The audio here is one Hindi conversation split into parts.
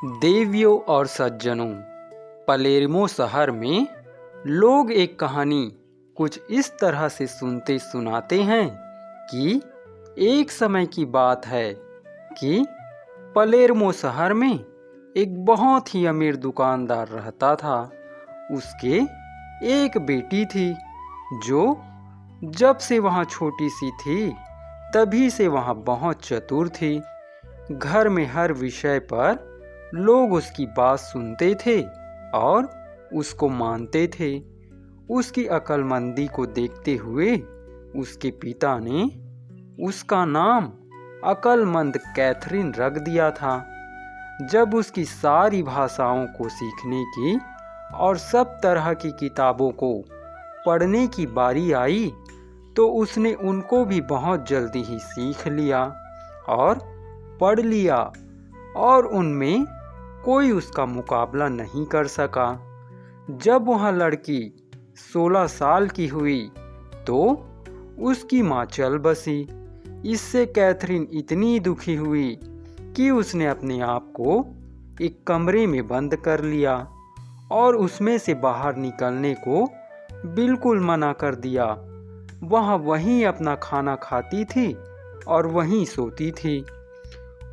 देवियों और सज्जनों, पलेर्मो शहर में लोग एक कहानी कुछ इस तरह से सुनते सुनाते हैं कि एक समय की बात है कि पलेर्मो शहर में एक बहुत ही अमीर दुकानदार रहता था। उसके एक बेटी थी जो जब से वहाँ छोटी सी थी तभी से वहाँ बहुत चतुर थी। घर में हर विषय पर लोग उसकी बात सुनते थे और उसको मानते थे। उसकी अक्लमंदी को देखते हुए उसके पिता ने उसका नाम अक्लमंद कैथरीन रख दिया था। जब उसकी सारी भाषाओं को सीखने की और सब तरह की किताबों को पढ़ने की बारी आई तो उसने उनको भी बहुत जल्दी ही सीख लिया और पढ़ लिया और उनमें कोई उसका मुकाबला नहीं कर सका। जब वह लड़की 16 साल की हुई तो उसकी माँ चल बसी। इससे कैथरीन इतनी दुखी हुई कि उसने अपने आप को एक कमरे में बंद कर लिया और उसमें से बाहर निकलने को बिल्कुल मना कर दिया। वह वहीं अपना खाना खाती थी और वहीं सोती थी।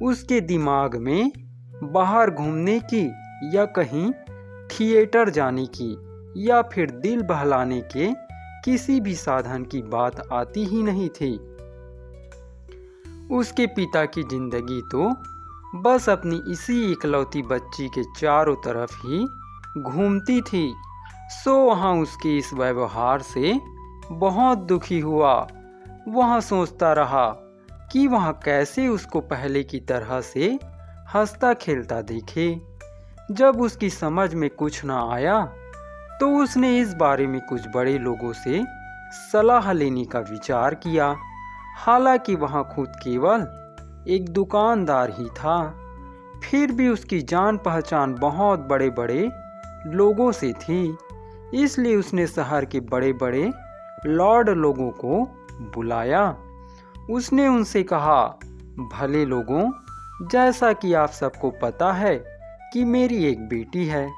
उसके दिमाग में बाहर घूमने की या कहीं थिएटर जाने की या फिर दिल बहलाने के किसी भी साधन की बात आती ही नहीं थी। उसके पिता की जिंदगी तो बस अपनी इसी इकलौती बच्ची के चारों तरफ ही घूमती थी। सो वहाँ उसके इस व्यवहार से बहुत दुखी हुआ। वह सोचता रहा कि वह कैसे उसको पहले की तरह से हंसता खेलता देखे। जब उसकी समझ में कुछ ना आया तो उसने इस बारे में कुछ बड़े लोगों से सलाह लेने का विचार किया। हालांकि वह खुद केवल एक दुकानदार ही था, फिर भी उसकी जान पहचान बहुत बड़े बड़े लोगों से थी। इसलिए उसने शहर के बड़े बड़े लॉर्ड लोगों को बुलाया। उसने उनसे कहा, भले लोगों, जैसा कि आप सबको पता है कि मेरी एक बेटी है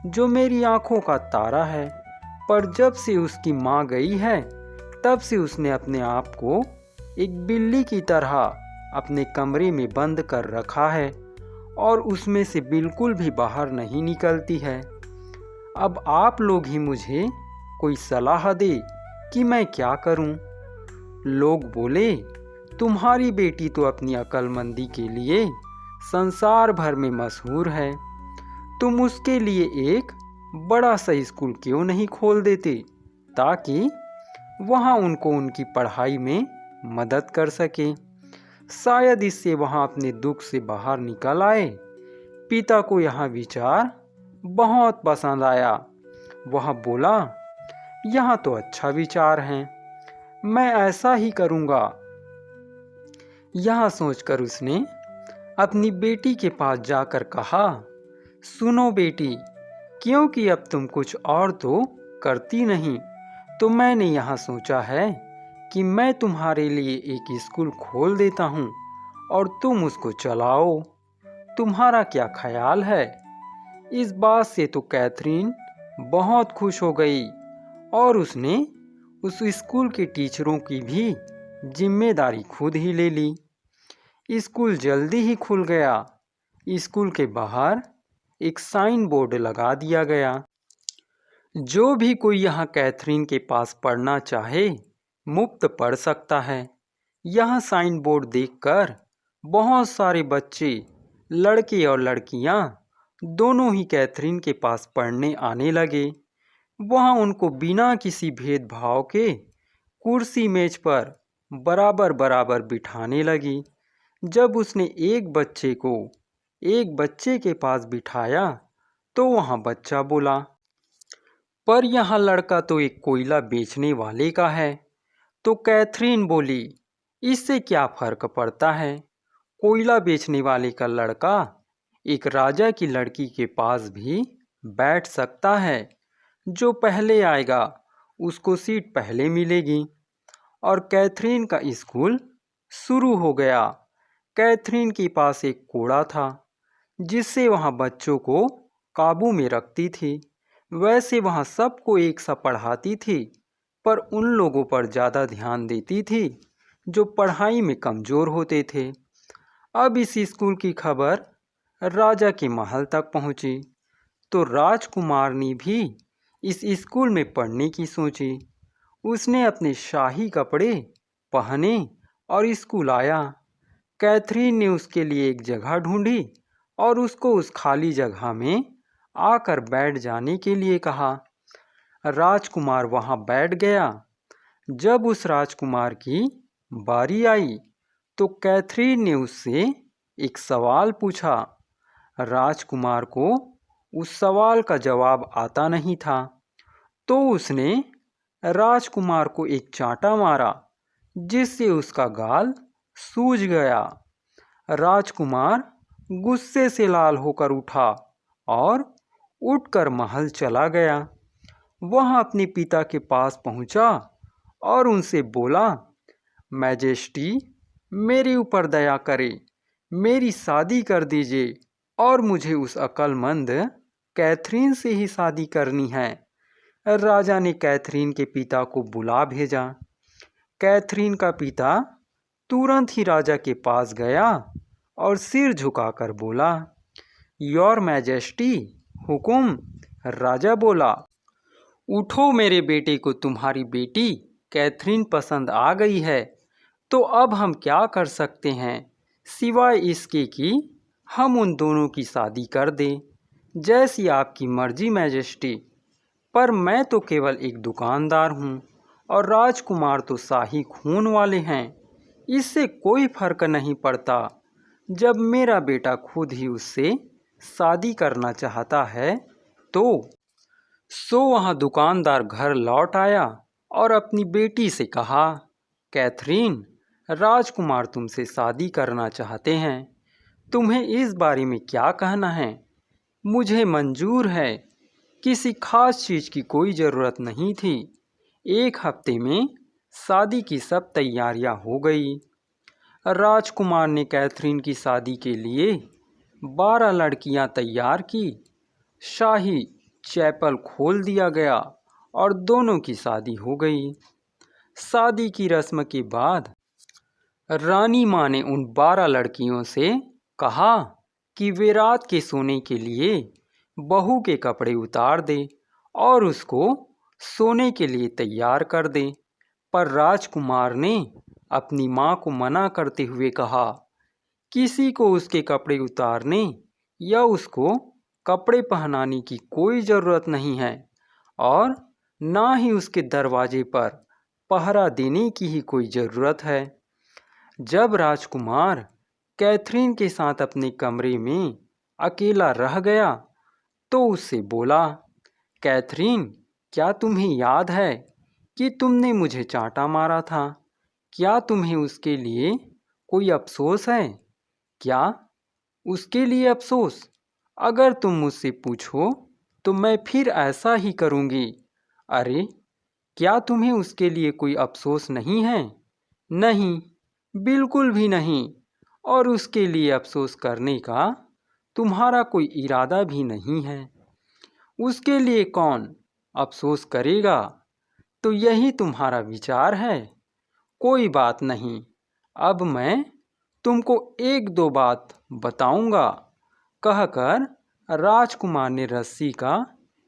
जो मेरी आंखों का तारा है, पर जब से उसकी माँ गई है तब से उसने अपने आप को एक बिल्ली की तरह अपने कमरे में बंद कर रखा है और उसमें से बिल्कुल भी बाहर नहीं निकलती है। अब आप लोग ही मुझे कोई सलाह दे कि मैं क्या करूं? लोग बोले, तुम्हारी बेटी तो अपनी अक्लमंदी के लिए संसार भर में मशहूर है। तुम उसके लिए एक बड़ा सा स्कूल क्यों नहीं खोल देते ताकि वहाँ उनको उनकी पढ़ाई में मदद कर सके। शायद इससे वहाँ अपने दुख से बाहर निकल आए। पिता को यह विचार बहुत पसंद आया। वह बोला, यह तो अच्छा विचार है, मैं ऐसा ही करूँगा। यह सोचकर उसने अपनी बेटी के पास जाकर कहा, सुनो बेटी, क्योंकि अब तुम कुछ और तो करती नहीं, तो मैंने यहाँ सोचा है कि मैं तुम्हारे लिए एक स्कूल खोल देता हूँ और तुम उसको चलाओ। तुम्हारा क्या ख्याल है? इस बात से तो कैथरीन बहुत खुश हो गई और उसने उस स्कूल के टीचरों की भी जिम्मेदारी खुद ही ले ली। स्कूल जल्दी ही खुल गया। स्कूल के बाहर एक साइन बोर्ड लगा दिया गया, जो भी कोई यहाँ कैथरीन के पास पढ़ना चाहे मुफ्त पढ़ सकता है। यह साइन बोर्ड देखकर बहुत सारे बच्चे, लड़के और लड़कियाँ दोनों ही कैथरीन के पास पढ़ने आने लगे। वहाँ उनको बिना किसी भेदभाव के कुर्सी मेज पर बराबर बराबर बिठाने लगी। जब उसने एक बच्चे के पास बिठाया तो वहाँ बच्चा बोला, पर यहाँ लड़का तो एक कोयला बेचने वाले का है। तो कैथरीन बोली, इससे क्या फर्क पड़ता है? कोयला बेचने वाले का लड़का एक राजा की लड़की के पास भी बैठ सकता है। जो पहले आएगा उसको सीट पहले मिलेगी। और कैथरीन का स्कूल शुरू हो गया। कैथरीन के पास एक कोड़ा था जिससे वहाँ बच्चों को काबू में रखती थी। वैसे वहाँ सबको एक सा पढ़ाती थी, पर उन लोगों पर ज़्यादा ध्यान देती थी जो पढ़ाई में कमज़ोर होते थे। अब इस स्कूल की खबर राजा के महल तक पहुंची, तो राजकुमार ने भी इस स्कूल में पढ़ने की सोची। उसने अपने शाही कपड़े पहने और स्कूल आया। कैथरीन ने उसके लिए एक जगह ढूंढी और उसको उस खाली जगह में आकर बैठ जाने के लिए कहा। राजकुमार वहां बैठ गया। जब उस राजकुमार की बारी आई तो कैथरीन ने उससे एक सवाल पूछा। राजकुमार को उस सवाल का जवाब आता नहीं था, तो उसने राजकुमार को एक चांटा मारा, जिससे उसका गाल सूज गया। राजकुमार गुस्से से लाल होकर उठा और उठकर महल चला गया। वह अपने पिता के पास पहुंचा और उनसे बोला, मैजेस्टी, मेरे ऊपर दया करें, मेरी शादी कर दीजिए और मुझे उस अक्लमंद कैथरीन से ही शादी करनी है। राजा ने कैथरीन के पिता को बुला भेजा। कैथरीन का पिता तुरंत ही राजा के पास गया और सिर झुकाकर बोला, योर मैजेस्टी, हुकुम। राजा बोला, उठो, मेरे बेटे को तुम्हारी बेटी कैथरीन पसंद आ गई है, तो अब हम क्या कर सकते हैं सिवाय इसके कि हम उन दोनों की शादी कर दें। जैसी आपकी मर्जी मैजेस्टी। पर मैं तो केवल एक दुकानदार हूँ और राजकुमार तो शाही खून वाले हैं। इससे कोई फर्क नहीं पड़ता। जब मेरा बेटा खुद ही उससे शादी करना चाहता है तो। वहाँ दुकानदार घर लौट आया और अपनी बेटी से कहा, कैथरीन, राजकुमार तुमसे शादी करना चाहते हैं। तुम्हें इस बारे में क्या कहना है? मुझे मंजूर है। किसी खास चीज़ की कोई ज़रूरत नहीं थी। एक हफ्ते में शादी की सब तैयारियां हो गई। राजकुमार ने कैथरीन की शादी के लिए 12 लड़कियां तैयार की। शाही चैपल खोल दिया गया और दोनों की शादी हो गई। शादी की रस्म के बाद रानी माँ ने उन 12 लड़कियों से कहा कि वे रात के सोने के लिए बहू के कपड़े उतार दे और उसको सोने के लिए तैयार कर दे। पर राजकुमार ने अपनी माँ को मना करते हुए कहा, किसी को उसके कपड़े उतारने या उसको कपड़े पहनाने की कोई ज़रूरत नहीं है और ना ही उसके दरवाजे पर पहरा देने की ही कोई ज़रूरत है। जब राजकुमार कैथरीन के साथ अपने कमरे में अकेला रह गया तो उससे बोला, कैथरीन, क्या तुम्हें याद है कि तुमने मुझे चांटा मारा था? क्या तुम्हें उसके लिए कोई अफसोस है? क्या उसके लिए अफसोस? अगर तुम मुझसे पूछो तो मैं फिर ऐसा ही करूँगी। अरे, क्या तुम्हें उसके लिए कोई अफसोस नहीं है? नहीं, बिल्कुल भी नहीं। और उसके लिए अफसोस करने का तुम्हारा कोई इरादा भी नहीं है। उसके लिए कौन अफसोस करेगा? तो यही तुम्हारा विचार है। कोई बात नहीं। अब मैं तुमको एक दो बात बताऊंगा। कहकर राजकुमार ने रस्सी का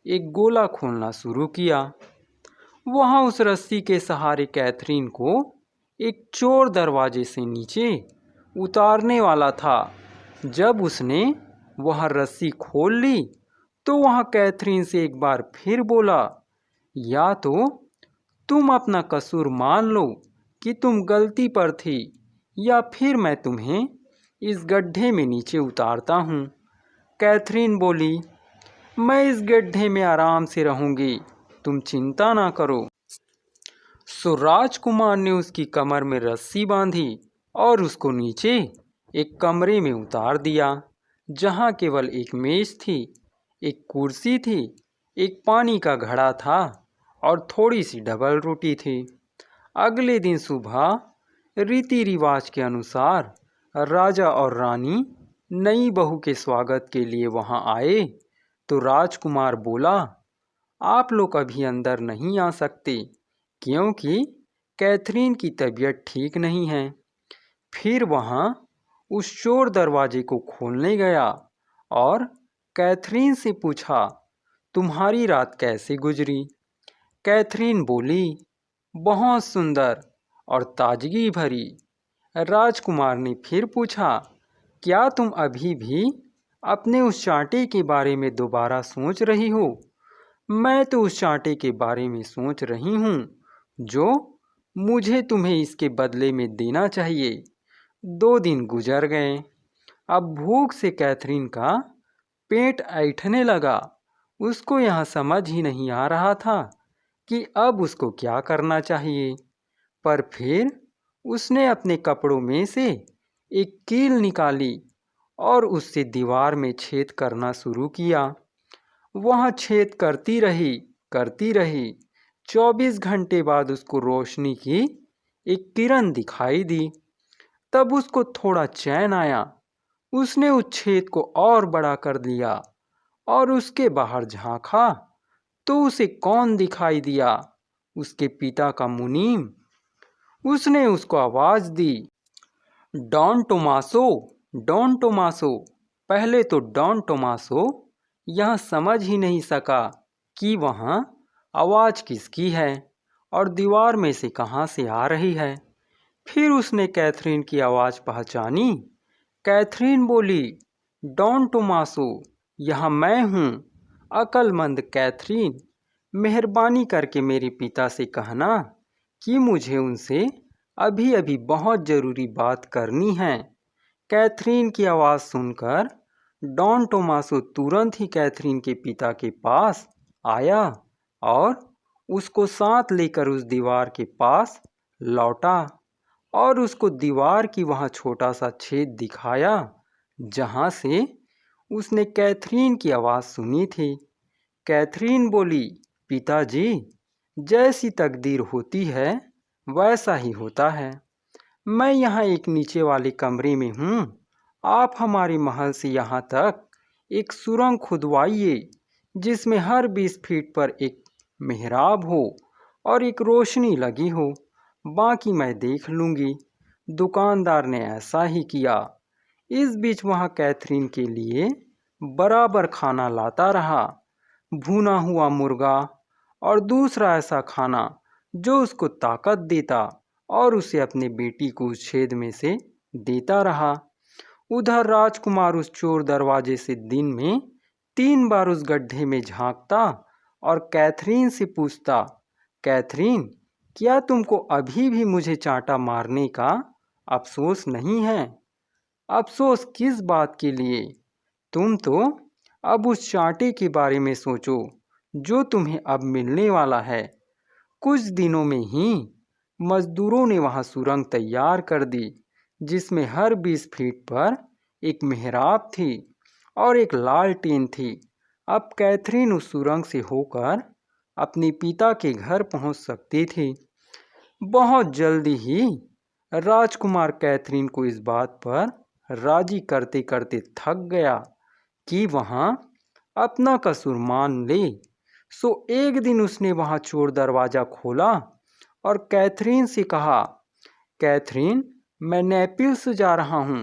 एक गोला खोलना शुरू किया। वहाँ उस रस्सी के सहारे कैथरीन को एक चोर दरवाजे से नीचे उतारने वाला था। जब उसने वह रस्सी खोल ली तो वहाँ कैथरीन से एक बार फिर बोला, या तो तुम अपना कसूर मान लो कि तुम गलती पर थी, या फिर मैं तुम्हें इस गड्ढे में नीचे उतारता हूँ। कैथरीन बोली, मैं इस गड्ढे में आराम से रहूँगी, तुम चिंता ना करो। राजकुमार ने उसकी कमर में रस्सी बांधी और उसको नीचे एक कमरे में उतार दिया, जहाँ केवल एक मेज थी, एक कुर्सी थी, एक पानी का घड़ा था और थोड़ी सी डबल रोटी थी। अगले दिन सुबह रीति रिवाज के अनुसार राजा और रानी नई बहू के स्वागत के लिए वहां आए तो राजकुमार बोला, आप लोग अभी अंदर नहीं आ सकते क्योंकि कैथरीन की तबीयत ठीक नहीं है। फिर वहां उस चोर दरवाजे को खोलने गया और कैथरीन से पूछा, तुम्हारी रात कैसे गुजरी? कैथरीन बोली, बहुत सुंदर और ताजगी भरी। राजकुमार ने फिर पूछा, क्या तुम अभी भी अपने उस चांटे के बारे में दोबारा सोच रही हो? मैं तो उस चांटे के बारे में सोच रही हूँ जो मुझे तुम्हें इसके बदले में देना चाहिए। 2 दिन गुजर गए। अब भूख से कैथरीन का पेट ऐंठने लगा। उसको यहाँ समझ ही नहीं आ रहा था कि अब उसको क्या करना चाहिए। पर फिर उसने अपने कपड़ों में से एक कील निकाली और उससे दीवार में छेद करना शुरू किया। वह छेद करती रही। 24 घंटे बाद उसको रोशनी की एक किरण दिखाई दी। तब उसको थोड़ा चैन आया। उसने उस छेद को और बड़ा कर दिया और उसके बाहर झांका तो उसे कौन दिखाई दिया? उसके पिता का मुनीम। उसने उसको आवाज दी, डॉन टोमासो, डॉन टोमासो। पहले तो डॉन टोमासो यह समझ ही नहीं सका कि वहाँ आवाज किसकी है और दीवार में से कहाँ से आ रही है। फिर उसने कैथरीन की आवाज पहचानी। कैथरीन बोली, डॉन टोमासो, यह मैं हूँ, अक्लमंद कैथरीन। मेहरबानी करके मेरे पिता से कहना कि मुझे उनसे अभी अभी बहुत ज़रूरी बात करनी है। कैथरीन की आवाज़ सुनकर डॉन टोमासो तुरंत ही कैथरीन के पिता के पास आया और उसको साथ लेकर उस दीवार के पास लौटा और उसको दीवार की वहाँ छोटा सा छेद दिखाया जहाँ से उसने कैथरीन की आवाज़ सुनी थी। कैथरीन बोली, पिताजी, जैसी तकदीर होती है वैसा ही होता है। मैं यहाँ एक नीचे वाले कमरे में हूँ। आप हमारे महल से यहाँ तक एक सुरंग खुदवाइए जिसमें हर 20 फीट पर एक मेहराब हो और एक रोशनी लगी हो। बाकी मैं देख लूँगी। दुकानदार ने ऐसा ही किया। इस बीच वहाँ कैथरीन के लिए बराबर खाना लाता रहा, भुना हुआ मुर्गा और दूसरा ऐसा खाना जो उसको ताकत देता और उसे अपने बेटी को उस छेद में से देता रहा। उधर राजकुमार उस चोर दरवाजे से दिन में 3 बार उस गड्ढे में झांकता और कैथरीन से पूछता, कैथरीन, क्या तुमको अभी भी मुझे चांटा मारने का अफसोस नहीं है? अफसोस किस बात के लिए? तुम तो अब उस चांटे के बारे में सोचो जो तुम्हें अब मिलने वाला है। कुछ दिनों में ही मजदूरों ने वहां सुरंग तैयार कर दी जिसमें हर 20 फीट पर एक मेहराब थी और एक लालटेन थी। अब कैथरीन उस सुरंग से होकर अपने पिता के घर पहुंच सकती थी। बहुत जल्दी ही राजकुमार कैथरीन को इस बात पर राजी करते करते थक गया कि वहां अपना कसूर मान ले। सो एक दिन उसने वहां चोर दरवाजा खोला और कैथरीन से कहा, कैथरीन, मैं नेपिल्स जा रहा हूँ।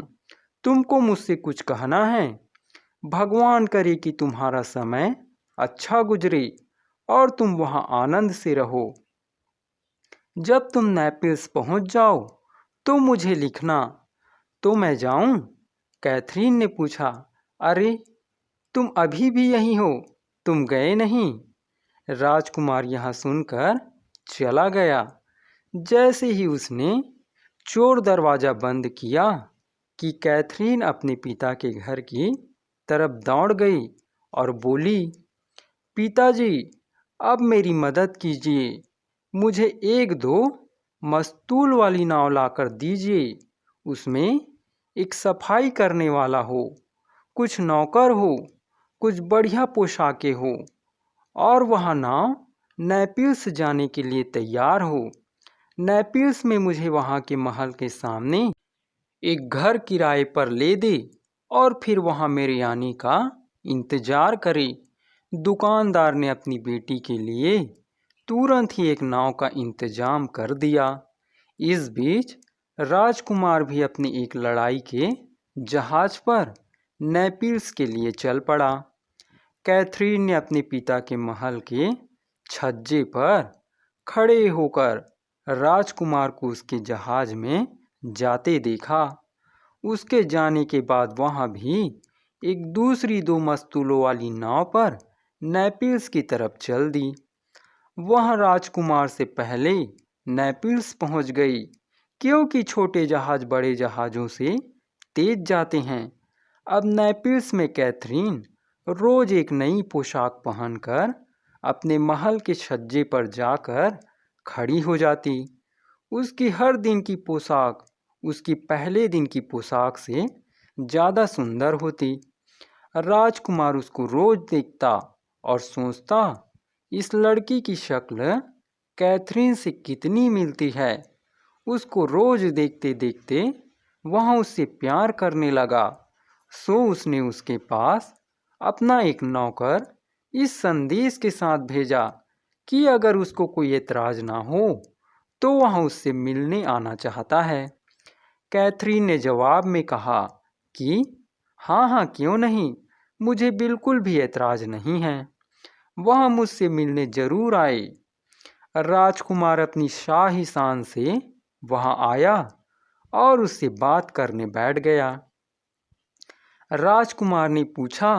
तुमको मुझसे कुछ कहना है? भगवान करे कि तुम्हारा समय अच्छा गुजरे और तुम वहाँ आनंद से रहो। जब तुम नेपिल्स पहुँच जाओ तो मुझे लिखना। तो मैं जाऊँ? कैथरीन ने पूछा। अरे, तुम अभी भी यहीं हो, तुम गए नहीं? राजकुमार यह सुनकर चला गया। जैसे ही उसने चोर दरवाजा बंद किया कि कैथरीन अपने पिता के घर की तरफ दौड़ गई और बोली, पिताजी, अब मेरी मदद कीजिए। मुझे 1-2 मस्तूल वाली नाव लाकर दीजिए। उसमें एक सफाई करने वाला हो, कुछ नौकर हो, कुछ बढ़िया पोशाकें हो और वह नाव नेपिल्स जाने के लिए तैयार हो। नेपिल्स में मुझे वहाँ के महल के सामने एक घर किराए पर ले दे। और फिर वहाँ मेरे आने का इंतजार करे। दुकानदार ने अपनी बेटी के लिए तुरंत ही एक नाव का इंतजाम कर दिया। इस बीच राजकुमार भी अपनी एक लड़ाई के जहाज पर नेपिल्स के लिए चल पड़ा। कैथरीन ने अपने पिता के महल के छज्जे पर खड़े होकर राजकुमार को उसके जहाज में जाते देखा। उसके जाने के बाद वहाँ भी एक दूसरी 2 मस्तूलों वाली नाव पर नेपिल्स की तरफ चल दी। वह राजकुमार से पहले नेपिल्स पहुंच गई, क्योंकि छोटे जहाज बड़े जहाज़ों से तेज जाते हैं। अब नेपिल्स में कैथरीन रोज एक नई पोशाक पहनकर अपने महल के छज्जे पर जाकर खड़ी हो जाती। उसकी हर दिन की पोशाक उसकी पहले दिन की पोशाक से ज़्यादा सुंदर होती। राजकुमार उसको रोज देखता और सोचता, इस लड़की की शक्ल कैथरीन से कितनी मिलती है। उसको रोज देखते देखते वह उससे प्यार करने लगा। सो उसने उसके पास अपना एक नौकर इस संदेश के साथ भेजा कि अगर उसको कोई एतराज ना हो तो वह उससे मिलने आना चाहता है। कैथरीन ने जवाब में कहा कि हाँ हाँ क्यों नहीं, मुझे बिल्कुल भी एतराज नहीं है, वह मुझसे मिलने जरूर आए। राजकुमार अपनी शाही शान से वहां आया और उससे बात करने बैठ गया। राजकुमार ने पूछा,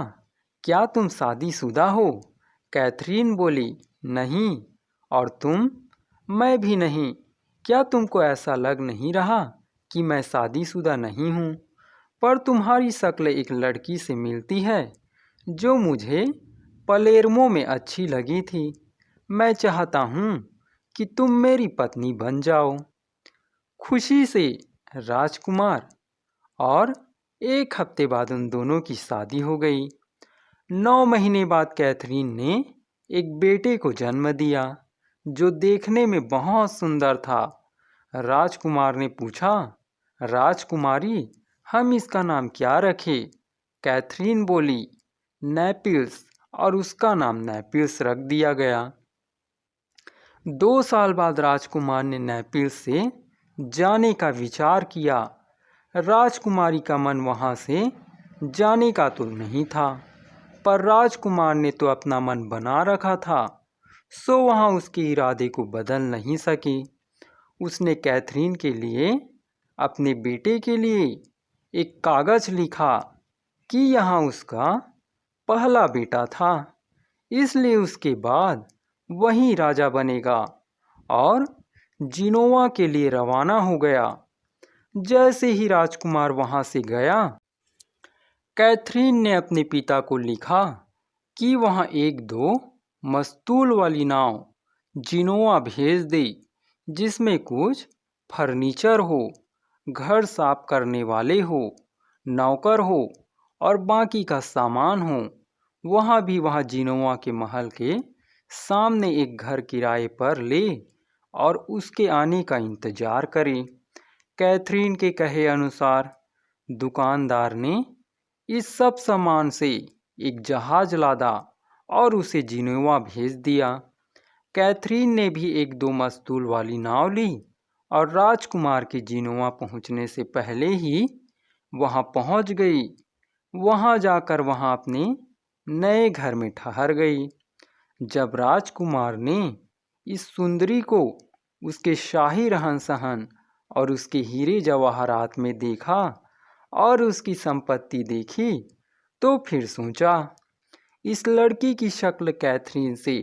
क्या तुम शादीशुदा हो? कैथरीन बोली, नहीं। और तुम? मैं भी नहीं। क्या तुमको ऐसा लग नहीं रहा कि मैं शादीशुदा नहीं हूँ? पर तुम्हारी शक्ल एक लड़की से मिलती है जो मुझे पलेर्मो में अच्छी लगी थी। मैं चाहता हूँ कि तुम मेरी पत्नी बन जाओ। खुशी से राजकुमार और 1 हफ्ते बाद उन दोनों की शादी हो गई। 9 महीने बाद कैथरीन ने एक बेटे को जन्म दिया जो देखने में बहुत सुंदर था। राजकुमार ने पूछा, राजकुमारी, हम इसका नाम क्या रखें? कैथरीन बोली, नेपिल्स, और उसका नाम नेपिल्स रख दिया गया। 2 साल बाद राजकुमार ने नेपिल्स से जाने का विचार किया। राजकुमारी का मन वहाँ से जाने का तो नहीं था, पर राजकुमार ने तो अपना मन बना रखा था, सो वहाँ उसके इरादे को बदल नहीं सकी। उसने कैथरीन के लिए अपने बेटे के लिए एक कागज लिखा कि यहाँ उसका पहला बेटा था, इसलिए उसके बाद वही राजा बनेगा, और जिनोवा के लिए रवाना हो गया। जैसे ही राजकुमार वहां से गया, कैथरीन ने अपने पिता को लिखा कि वहां 1-2 मस्तूल वाली नाव जिनोवा भेज दे, जिसमें कुछ फर्नीचर हो, घर साफ करने वाले हो, नौकर हो और बाकी का सामान हो। वहाँ भी वहाँ जिनोवा के महल के सामने एक घर किराए पर ले और उसके आने का इंतजार करे। कैथरीन के कहे अनुसार दुकानदार ने इस सब सामान से एक जहाज लादा और उसे जिनेवा भेज दिया। कैथरीन ने भी 1-2 मस्तूल वाली नाव ली और राजकुमार के जिनेवा पहुंचने से पहले ही वहां पहुंच गई। वहां जाकर वहां अपने नए घर में ठहर गई। जब राजकुमार ने इस सुंदरी को उसके शाही रहन सहन और उसके हीरे जवाहरात में देखा और उसकी संपत्ति देखी, तो फिर सोचा, इस लड़की की शक्ल कैथरीन से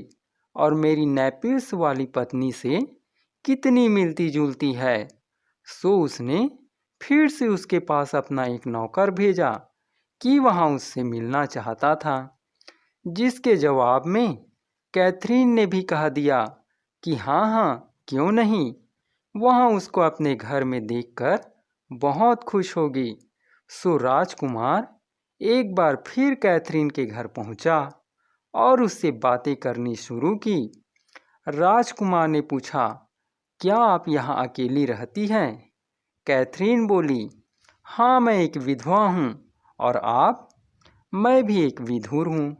और मेरी नेपिल्स वाली पत्नी से कितनी मिलती जुलती है। सो उसने फिर से उसके पास अपना एक नौकर भेजा कि वहाँ उससे मिलना चाहता था, जिसके जवाब में कैथरीन ने भी कह दिया कि हाँ हाँ क्यों नहीं, वहाँ उसको अपने घर में देखकर बहुत खुश होगी। सो राजकुमार एक बार फिर कैथरीन के घर पहुंचा और उससे बातें करनी शुरू की। राजकुमार ने पूछा, क्या आप यहाँ अकेली रहती हैं? कैथरीन बोली, हाँ मैं एक विधवा हूँ और आप? मैं भी एक विधुर हूँ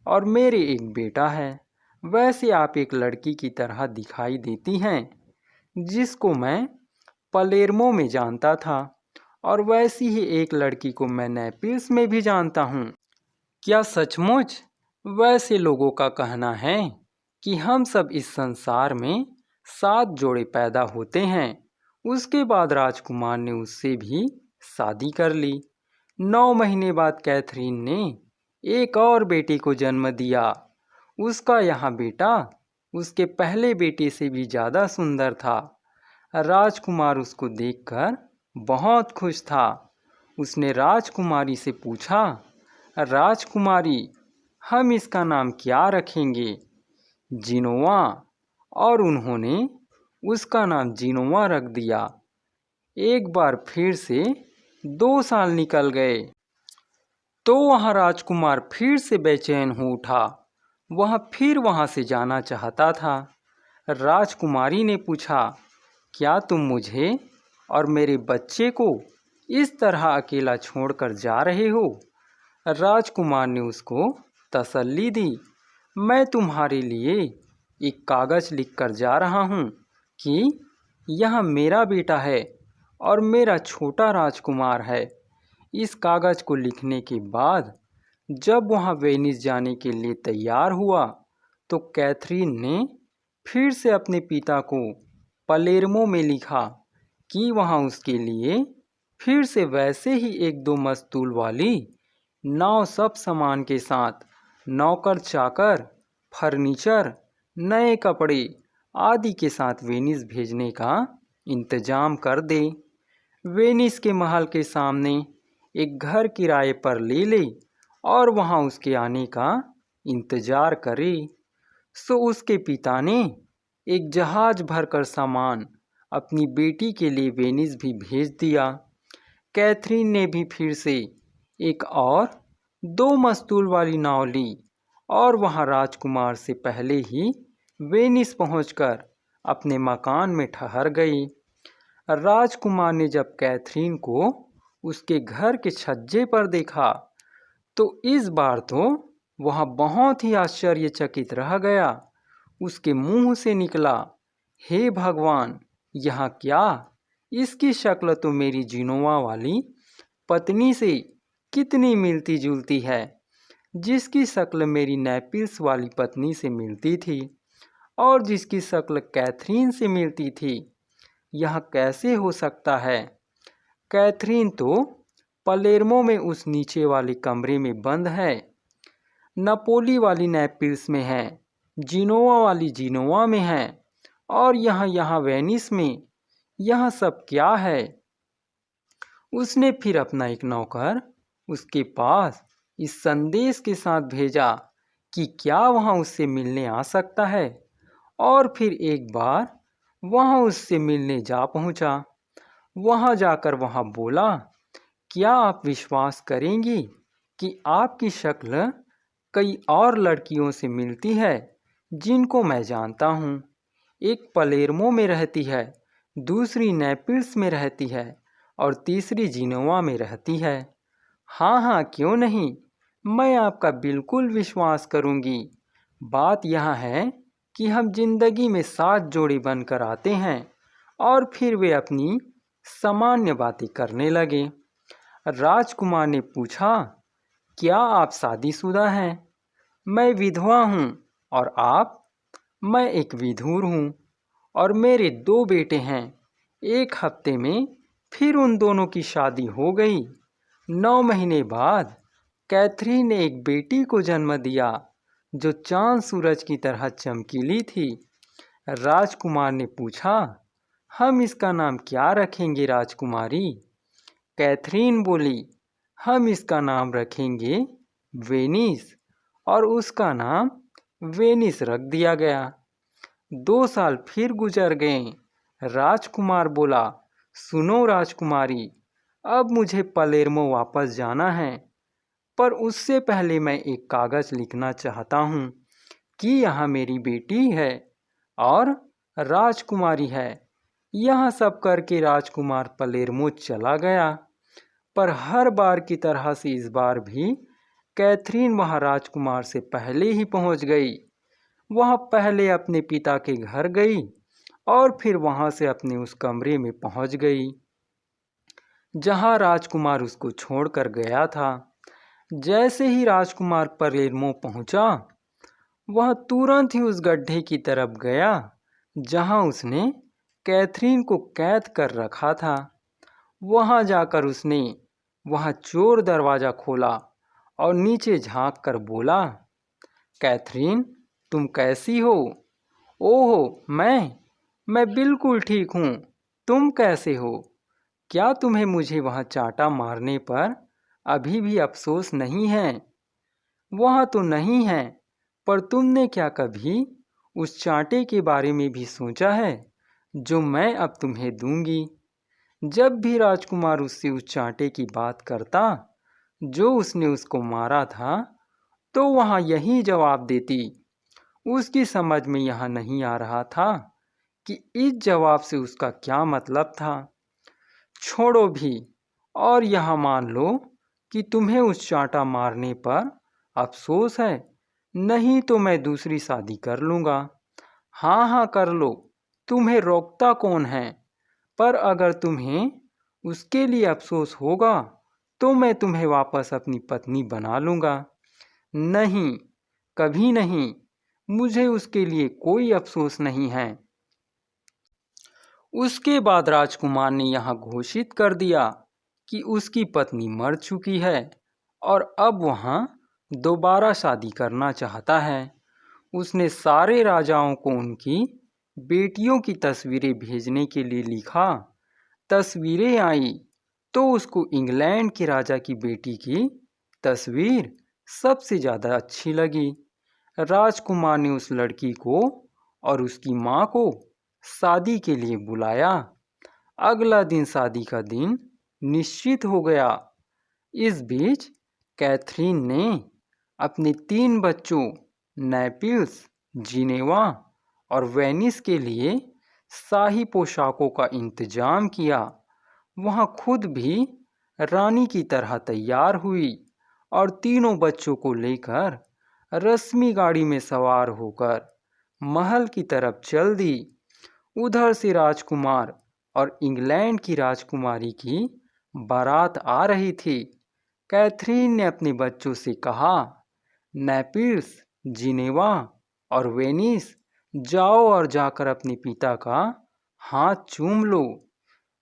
और मेरे एक बेटा है। वैसे आप एक लड़की की तरह दिखाई देती हैं, जिसको मैं पलेर्मो में जानता था, और वैसी ही एक लड़की को मैं नेपिल्स में भी जानता हूँ। क्या सचमुच? वैसे लोगों का कहना है कि हम सब इस संसार में 7 जोड़े पैदा होते हैं। उसके बाद राजकुमार ने उससे भी शादी कर ली। 9 महीने बाद कैथरीन ने एक और बेटे को जन्म दिया। उसका यह बेटा उसके पहले बेटे से भी ज़्यादा सुंदर था। राजकुमार उसको देखकर बहुत खुश था। उसने राजकुमारी से पूछा, राजकुमारी, हम इसका नाम क्या रखेंगे? जिनोआ। और उन्होंने उसका नाम जिनोआ रख दिया। एक बार फिर से 2 साल निकल गए तो वह राजकुमार फिर से बेचैन हो उठा। वह फिर वहां से जाना चाहता था। राजकुमारी ने पूछा, क्या तुम मुझे और मेरे बच्चे को इस तरह अकेला छोड़कर जा रहे हो? राजकुमार ने उसको तसल्ली दी, मैं तुम्हारे लिए एक कागज लिखकर जा रहा हूँ कि यह मेरा बेटा है और मेरा छोटा राजकुमार है। इस कागज को लिखने के बाद जब वह वेनिस जाने के लिए तैयार हुआ तो कैथरीन ने फिर से अपने पिता को पलेर्मो में लिखा कि वहाँ उसके लिए फिर से वैसे ही 1-2 मस्तूल वाली नाव सब सामान के साथ, नौकर चाकर, फर्नीचर, नए कपड़े आदि के साथ वेनिस भेजने का इंतजाम कर दे। वेनिस के महल के सामने एक घर किराए पर ले ले और वहां उसके आने का इंतजार करे। सो उसके पिता ने एक जहाज भरकर सामान अपनी बेटी के लिए वेनिस भी भेज दिया। कैथरीन ने भी फिर से एक और 2 मस्तूल वाली नाव ली और वहां राजकुमार से पहले ही वेनिस पहुंचकर अपने मकान में ठहर गई। राजकुमार ने जब कैथरीन को उसके घर के छज्जे पर देखा तो इस बार तो वह बहुत ही आश्चर्यचकित रह गया। उसके मुंह से निकला, हे भगवान, यह क्या? इसकी शक्ल तो मेरी जिनोआ वाली पत्नी से कितनी मिलती जुलती है, जिसकी शक्ल मेरी नेपिल्स वाली पत्नी से मिलती थी और जिसकी शक्ल कैथरीन से मिलती थी। यह कैसे हो सकता है? कैथरीन तो पलेर्मो में उस नीचे वाले कमरे में बंद है, नपोली वाली नेपिल्स में है, जिनोआ वाली जिनोआ में है और यहाँ वेनिस में। यह सब क्या है? उसने फिर अपना एक नौकर उसके पास इस संदेश के साथ भेजा कि क्या वहाँ उससे मिलने आ सकता है, और फिर एक बार वहाँ उससे मिलने जा पहुँचा। वहाँ जाकर वहाँ बोला, क्या आप विश्वास करेंगी कि आपकी शक्ल कई और लड़कियों से मिलती है जिनको मैं जानता हूँ। एक पलेर्मो में रहती है, दूसरी नेपिल्स में रहती है और तीसरी जिनोआ में रहती है। हाँ हाँ, क्यों नहीं, मैं आपका बिल्कुल विश्वास करूँगी। बात यह है कि हम जिंदगी में 7 जोड़ी बनकर आते हैं और फिर वे अपनी सामान्य बातें करने लगे। राजकुमार ने पूछा, क्या आप शादीशुदा हैं? मैं विधवा हूँ। और आप? मैं एक विधुर हूँ और मेरे 2 बेटे हैं। 1 हफ्ते में फिर उन दोनों की शादी हो गई। 9 महीने बाद कैथरीन ने एक बेटी को जन्म दिया जो चांद सूरज की तरह चमकीली थी। राजकुमार ने पूछा, हम इसका नाम क्या रखेंगे राजकुमारी? कैथरीन बोली, हम इसका नाम रखेंगे वेनिस, और उसका नाम वेनिस रख दिया गया। 2 साल फिर गुजर गए। राजकुमार बोला, सुनो राजकुमारी, अब मुझे पलेर्मो वापस जाना है, पर उससे पहले मैं एक कागज लिखना चाहता हूँ कि यह मेरी बेटी है और राजकुमारी है। यह सब करके राजकुमार पलेर्मो चला गया। पर हर बार की तरह से इस बार भी कैथरीन वहाँ राजकुमार से पहले ही पहुँच गई। वह पहले अपने पिता के घर गई और फिर वहाँ से अपने उस कमरे में पहुँच गई जहाँ राजकुमार उसको छोड़कर गया था। जैसे ही राजकुमार पलेर्मो पहुँचा, वह तुरंत ही उस गड्ढे की तरफ गया जहाँ उसने कैथरीन को कैद कर रखा था। वहाँ जाकर उसने वह चोर दरवाज़ा खोला और नीचे झांक कर बोला, कैथरीन, तुम कैसी हो? ओहो, मैं बिल्कुल ठीक हूँ। तुम कैसे हो? क्या तुम्हें मुझे वहाँ चांटा मारने पर अभी भी अफसोस नहीं है? वह तो नहीं है, पर तुमने क्या कभी उस चांटे के बारे में भी सोचा है जो मैं अब तुम्हें दूंगी? जब भी राजकुमार उससे उस चांटे की बात करता जो उसने उसको मारा था, तो वह यही जवाब देती। उसकी समझ में यह नहीं आ रहा था कि इस जवाब से उसका क्या मतलब था। छोड़ो भी, और यह मान लो कि तुम्हें उस चांटा मारने पर अफसोस है, नहीं तो मैं दूसरी शादी कर लूँगा। हाँ हाँ कर लो, तुम्हें रोकता कौन है? पर अगर तुम्हें उसके लिए अफसोस होगा तो मैं तुम्हें वापस अपनी पत्नी बना लूँगा। नहीं, कभी नहीं, मुझे उसके लिए कोई अफसोस नहीं है। उसके बाद राजकुमार ने यह घोषित कर दिया कि उसकी पत्नी मर चुकी है और अब वह दोबारा शादी करना चाहता है। उसने सारे राजाओं को उनकी बेटियों की तस्वीरें भेजने के लिए लिखा। तस्वीरें आई तो उसको इंग्लैंड के राजा की बेटी की तस्वीर सबसे ज़्यादा अच्छी लगी। राजकुमार ने उस लड़की को और उसकी माँ को शादी के लिए बुलाया। अगला दिन शादी का दिन निश्चित हो गया। इस बीच कैथरीन ने अपने 3 बच्चों नेपिल्स, जिनेवा और वेनिस के लिए शाही पोशाकों का इंतजाम किया। वह खुद भी रानी की तरह तैयार हुई और तीनों बच्चों को लेकर रस्मी गाड़ी में सवार होकर महल की तरफ चल दी। उधर से राजकुमार और इंग्लैंड की राजकुमारी की बारात आ रही थी। कैथरीन ने अपने बच्चों से कहा, नेपिल्स, जिनेवा और वेनिस, जाओ और जाकर अपने पिता का हाथ चूम लो।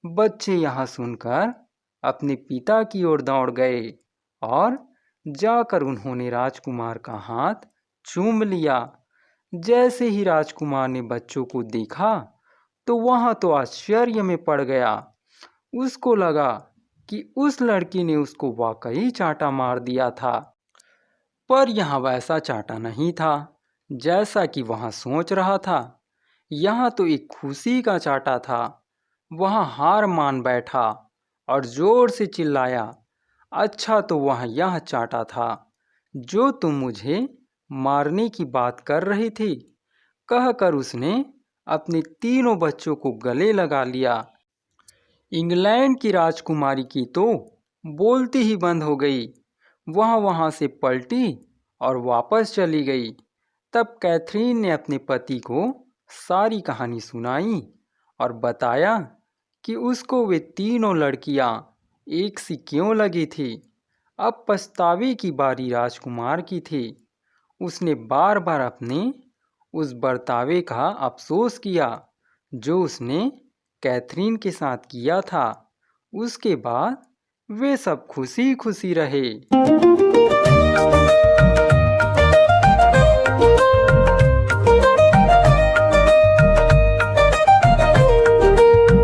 बच्चे यह सुनकर अपने पिता की ओर दौड़ गए और जाकर उन्होंने राजकुमार का हाथ चूम लिया। जैसे ही राजकुमार ने बच्चों को देखा तो वह तो आश्चर्य में पड़ गया। उसको लगा कि उस लड़की ने उसको वाकई चांटा मार दिया था। पर यह वैसा चांटा नहीं था जैसा कि वह सोच रहा था। यह तो एक खुशी का चांटा था। वह हार मान बैठा और जोर से चिल्लाया, अच्छा तो वह यह चांटा था जो तुम मुझे मारने की बात कर रही थी। कहकर उसने अपने तीनों बच्चों को गले लगा लिया। इंग्लैंड की राजकुमारी की तो बोलती ही बंद हो गई। वह वहाँ से पलटी और वापस चली गई। तब कैथरीन ने अपने पति को सारी कहानी सुनाई और बताया कि उसको वे तीनों लड़कियां एक सी क्यों लगी थी। अब पछतावे की बारी राजकुमार की थी। उसने बार बार अपने उस बर्तावे का अफसोस किया जो उसने कैथरीन के साथ किया था। उसके बाद वे सब खुशी खुशी रहे।